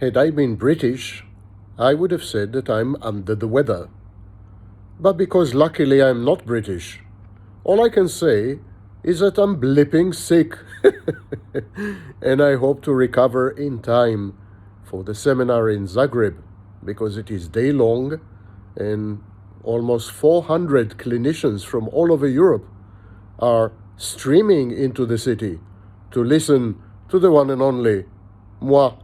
Had I been British, I would have said that I'm under the weather. But because luckily I'm not British, all I can say is that I'm blipping sick. And I hope to recover in time for the seminar in Zagreb, because it is day long and almost 400 clinicians from all over Europe are streaming into the city to listen to the one and only moi.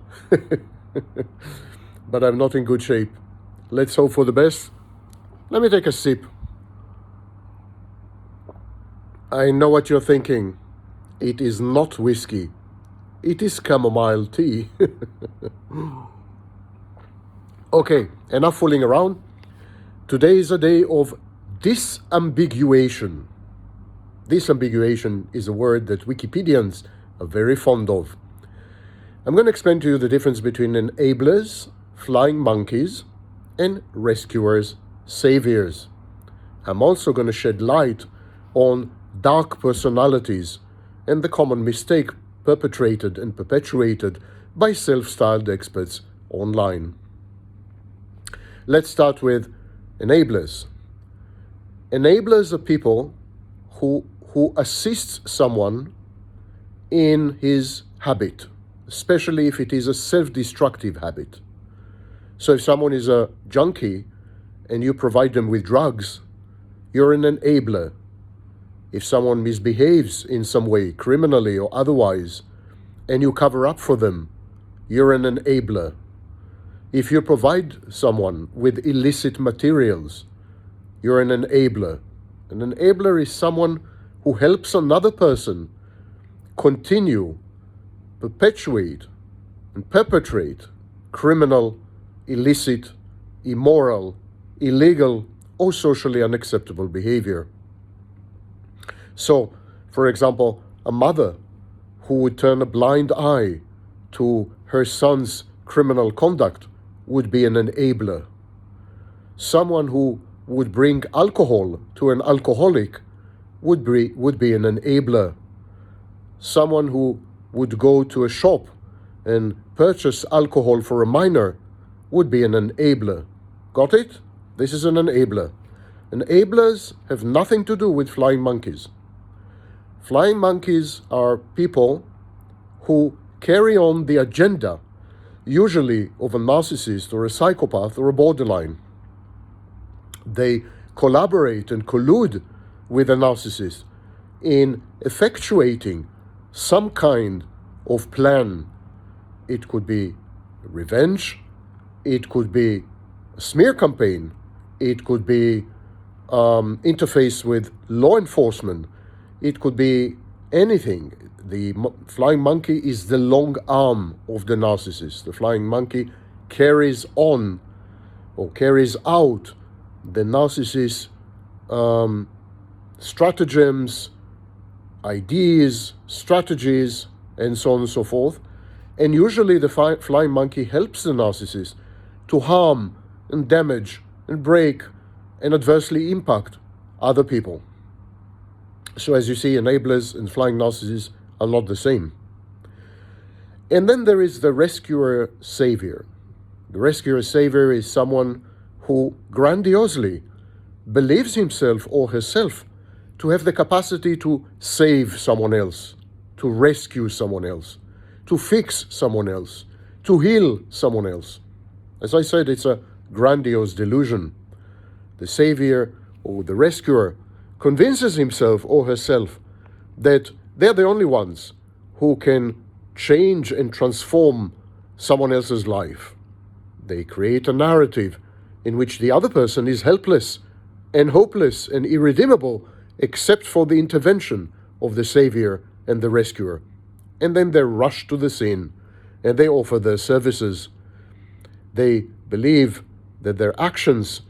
But I'm not in good shape. Let's hope for the best. Let me take a sip. I know what you're thinking. It is not whiskey. It is chamomile tea. Okay, enough fooling around. Today is a day of disambiguation. Disambiguation is a word that Wikipedians are very fond of. I'm going to explain to you the difference between enablers, flying monkeys, and rescuers, saviors. I'm also going to shed light on dark personalities and the common mistake perpetrated and perpetuated by self-styled experts online. Let's start with enablers. Enablers are people who assist someone in his habit, especially if it is a self-destructive habit. So if someone is a junkie and you provide them with drugs, you're an enabler. If someone misbehaves in some way, criminally or otherwise, and you cover up for them, you're an enabler. If you provide someone with illicit materials, you're an enabler. An enabler is someone who helps another person continue, perpetuate, and perpetrate criminal, illicit, immoral, illegal, or socially unacceptable behavior. So, for example, a mother who would turn a blind eye to her son's criminal conduct would be an enabler. Someone who would bring alcohol to an alcoholic would be an enabler. Someone who would go to a shop and purchase alcohol for a minor would be an enabler. Got it? This is an enabler. Enablers have nothing to do with flying monkeys. Flying monkeys are people who carry on the agenda, usually of a narcissist or a psychopath or a borderline. They collaborate and collude with a narcissist in effectuating some kind of plan. It could be revenge, it could be a smear campaign, it could be interface with law enforcement, it could be anything. The flying monkey is the long arm of the narcissist. The flying monkey carries on or carries out the narcissist's stratagems, ideas, strategies, and so on and so forth. And usually the flying monkey helps the narcissist to harm and damage and break and adversely impact other people. So as you see, enablers and flying narcissists are not the same. And then there is the rescuer savior. The rescuer savior is someone who grandiosely believes himself or herself to have the capacity to save someone else, to rescue someone else, to fix someone else, to heal someone else. As I said, it's a grandiose delusion. The savior or the rescuer convinces himself or herself that they're the only ones who can change and transform someone else's life. They create a narrative in which the other person is helpless and hopeless and irredeemable except for the intervention of the savior and the rescuer. And then they rush to the scene and they offer their services. They believe that their actions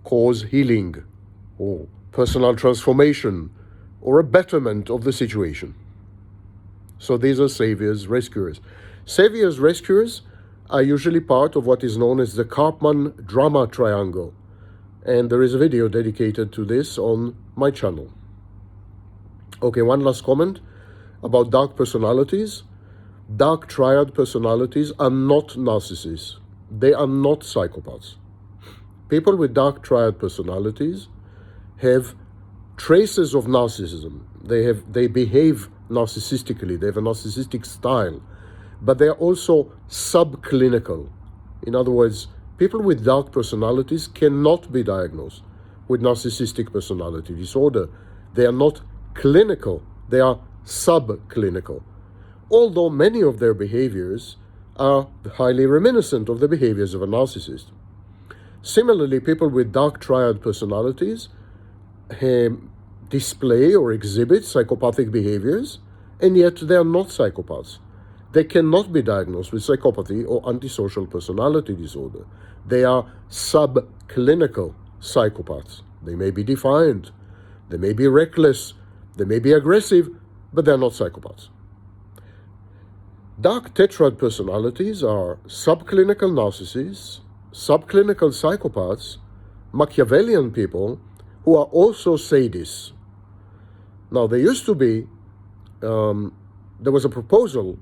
cause healing or personal transformation or a betterment of the situation. So these are saviors, rescuers. Saviors, rescuers are usually part of what is known as the Karpman drama triangle. And there is a video dedicated to this on my channel. Okay, one last comment about dark personalities. Dark triad personalities are not narcissists. They are not psychopaths. People with dark triad personalities have traces of narcissism. They behave narcissistically. They have a narcissistic style, but they are also subclinical. In other words, people with dark personalities cannot be diagnosed with narcissistic personality disorder. They are not clinical. They are subclinical, although many of their behaviors are highly reminiscent of the behaviors of a narcissist. Similarly, people with dark triad personalities display or exhibit psychopathic behaviors, and yet they are not psychopaths. They cannot be diagnosed with psychopathy or antisocial personality disorder. They are subclinical psychopaths. They may be defiant, they may be reckless, they may be aggressive, but they're not psychopaths. Dark tetrad personalities are subclinical narcissists, subclinical psychopaths, Machiavellian people who are also sadists. Now, there was a proposal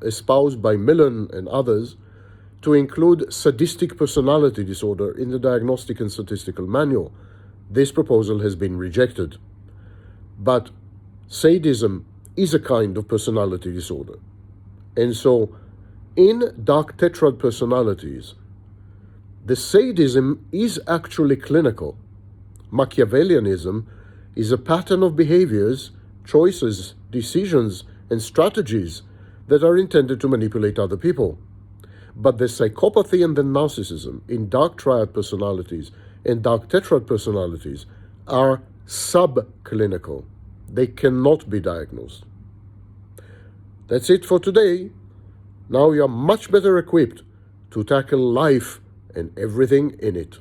espoused by Millen and others to include sadistic personality disorder in the Diagnostic and Statistical Manual. This proposal has been rejected. But sadism is a kind of personality disorder. And so, in dark tetrad personalities, the sadism is actually clinical. Machiavellianism is a pattern of behaviors, choices, decisions, and strategies that are intended to manipulate other people. But the psychopathy and the narcissism in dark triad personalities and dark tetrad personalities are subclinical. They cannot be diagnosed. That's it for today. Now you are much better equipped to tackle life and everything in it.